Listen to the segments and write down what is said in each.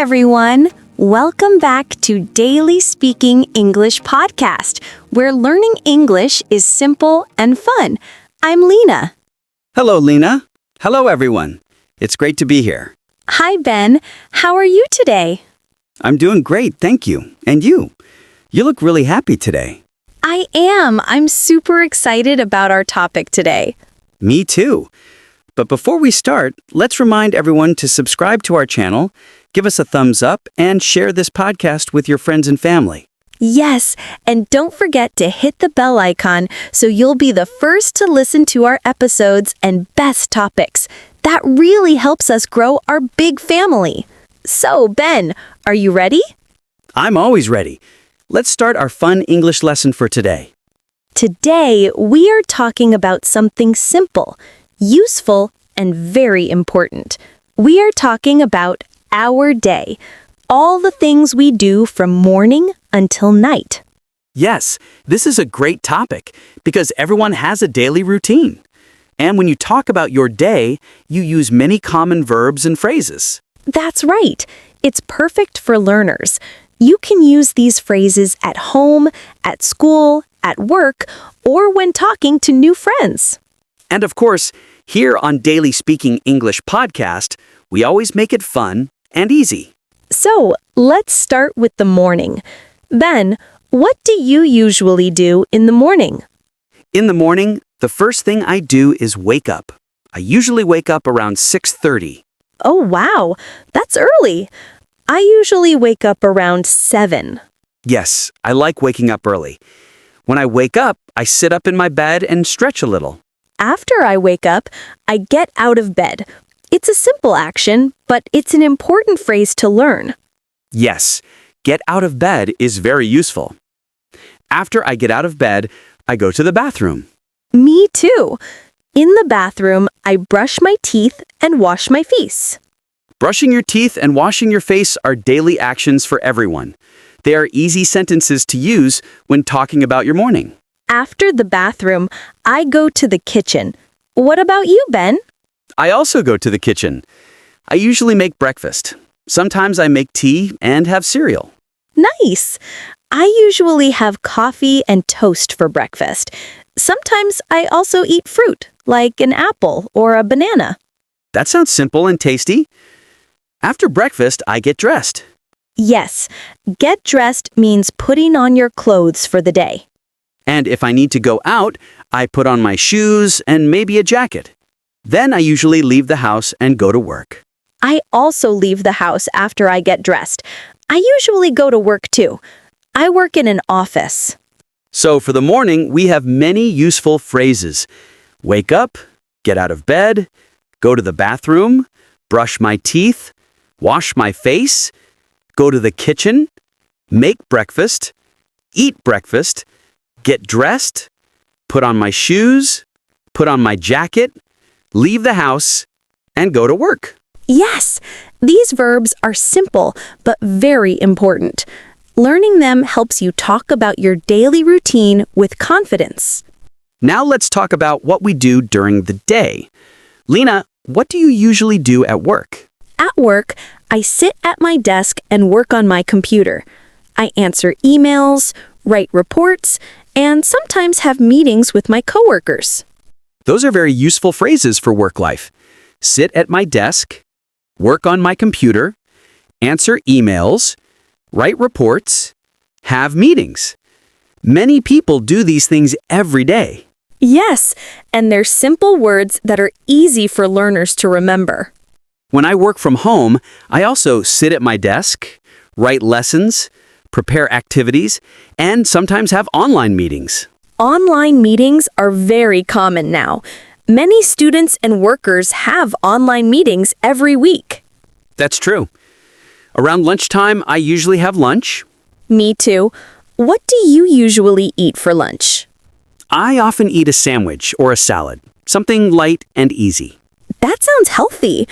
everyone! Welcome back to Daily Speaking English Podcast, where learning English is simple and fun. I'm Lena. Hello, Lena. Hello, everyone. It's great to be here. Hi, Ben. How are you today? I'm doing great, thank you. And you? You look really happy today. I am. I'm super excited about our topic today. Me too. But before we start, let's remind everyone to subscribe to our channel, give us a thumbs up, and share this podcast with your friends and family. Yes, and don't forget to hit the bell icon so you'll be the first to listen to our episodes and best topics. That really helps us grow our big family. So, Ben, are you ready? I'm always ready. Let's start our fun English lesson for today. Today, we are talking about something simple, useful, and very important. We are talking about our day, all the things we do from morning until night. Yes, this is a great topic because everyone has a daily routine. And when you talk about your day, you use many common verbs and phrases. That's right. It's perfect for learners. You can use these phrases at home, at school, at work, or when talking to new friends. And of course, here on Daily Speaking English Podcast, we always make it fun and easy. So, let's start with the morning. Ben, what do you usually do in the morning? In the morning, the first thing I do is wake up. I usually wake up around 6:30. Oh, wow. That's early. I usually wake up around 7. Yes, I like waking up early. When I wake up, I sit up in my bed and stretch a little. After I wake up, I get out of bed. It's a simple action, but it's an important phrase to learn. Yes, get out of bed is very useful. After I get out of bed, I go to the bathroom. Me too. In the bathroom, I brush my teeth and wash my face. Brushing your teeth and washing your face are daily actions for everyone. They are easy sentences to use when talking about your morning. After the bathroom, I go to the kitchen. What about you, Ben? I also go to the kitchen. I usually make breakfast. Sometimes I make tea and have cereal. Nice. I usually have coffee and toast for breakfast. Sometimes I also eat fruit, like an apple or a banana. That sounds simple and tasty. After breakfast, I get dressed. Yes, get dressed means putting on your clothes for the day. And if I need to go out, I put on my shoes and maybe a jacket. Then I usually leave the house and go to work. I also leave the house after I get dressed. I usually go to work too. I work in an office. So for the morning, we have many useful phrases. Wake up, get out of bed, go to the bathroom, brush my teeth, wash my face, go to the kitchen, make breakfast, eat breakfast, get dressed, put on my shoes, put on my jacket, leave the house, and go to work. Yes, these verbs are simple but very important. Learning them helps you talk about your daily routine with confidence. Now let's talk about what we do during the day. Lena, what do you usually do at work? At work, I sit at my desk and work on my computer. I answer emails, write reports, and sometimes have meetings with my coworkers. Those are very useful phrases for work life. Sit at my desk, work on my computer, answer emails, write reports, have meetings. Many people do these things every day. Yes, and they're simple words that are easy for learners to remember. When I work from home, I also sit at my desk, write lessons, prepare activities, and sometimes have online meetings. Online meetings are very common now. Many students and workers have online meetings every week. That's true. Around lunchtime, I usually have lunch. Me too. What do you usually eat for lunch? I often eat a sandwich or a salad, something light and easy. That sounds healthy.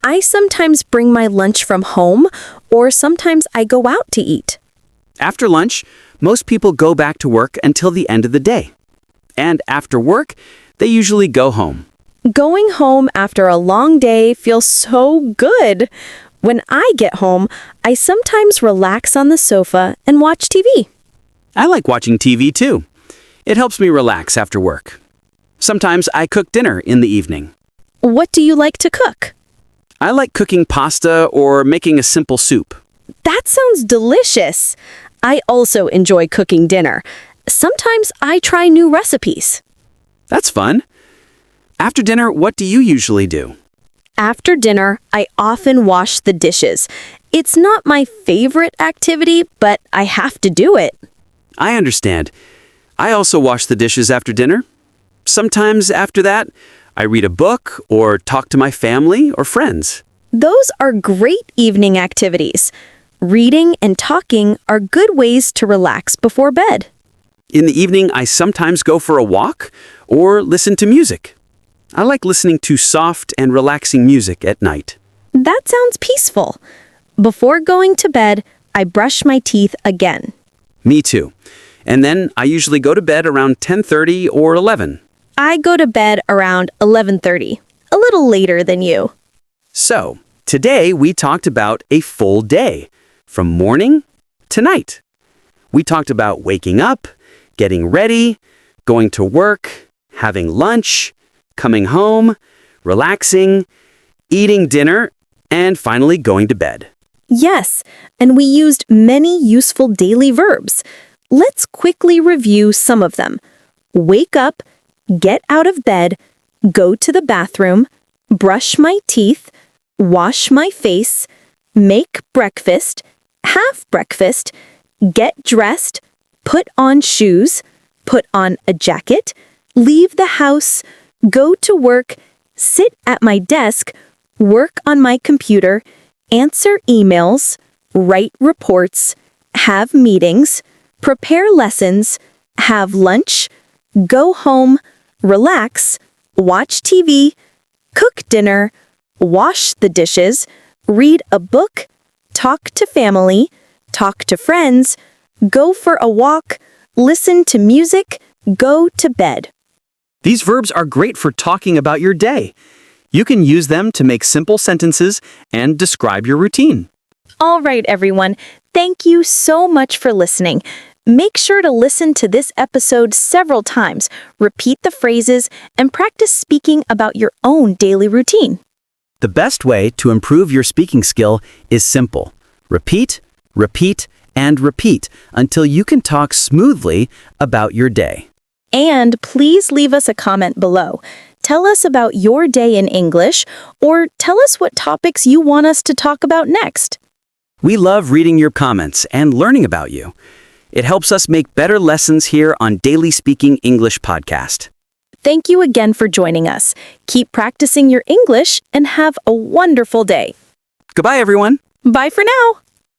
I sometimes bring my lunch from home, or sometimes I go out to eat. After lunch, most people go back to work until the end of the day. And after work, they usually go home. Going home after a long day feels so good. When I get home, I sometimes relax on the sofa and watch TV. I like watching TV too. It helps me relax after work. Sometimes I cook dinner in the evening. What do you like to cook? I like cooking pasta or making a simple soup. That sounds delicious. I also enjoy cooking dinner. Sometimes I try new recipes. That's fun. After dinner, what do you usually do? After dinner, I often wash the dishes. It's not my favorite activity, but I have to do it. I understand. I also wash the dishes after dinner. Sometimes after that, I read a book or talk to my family or friends. Those are great evening activities. Reading and talking are good ways to relax before bed. In the evening, I sometimes go for a walk or listen to music. I like listening to soft and relaxing music at night. That sounds peaceful. Before going to bed, I brush my teeth again. Me too. And then I usually go to bed around 10:30 or 11. I go to bed around 11:30, a little later than you. So, today we talked about a full day, from morning to night. We talked about waking up, getting ready, going to work, having lunch, coming home, relaxing, eating dinner, and finally going to bed. Yes, and we used many useful daily verbs. Let's quickly review some of them. Wake up, get out of bed, go to the bathroom, brush my teeth, wash my face, make breakfast, have breakfast, get dressed, put on shoes, put on a jacket, leave the house, go to work, sit at my desk, work on my computer, answer emails, write reports, have meetings, prepare lessons, have lunch, go home, relax, watch TV, cook dinner, wash the dishes, read a book, talk to family, talk to friends, go for a walk, listen to music, go to bed. These verbs are great for talking about your day. You can use them to make simple sentences and describe your routine. All right, everyone. Thank you so much for listening. Make sure to listen to this episode several times, repeat the phrases, and practice speaking about your own daily routine. The best way to improve your speaking skill is simple. Repeat, repeat, and repeat until you can talk smoothly about your day. And please leave us a comment below. Tell us about your day in English, or tell us what topics you want us to talk about next. We love reading your comments and learning about you. It helps us make better lessons here on Daily Speaking English Podcast. Thank you again for joining us. Keep practicing your English and have a wonderful day. Goodbye, everyone. Bye for now.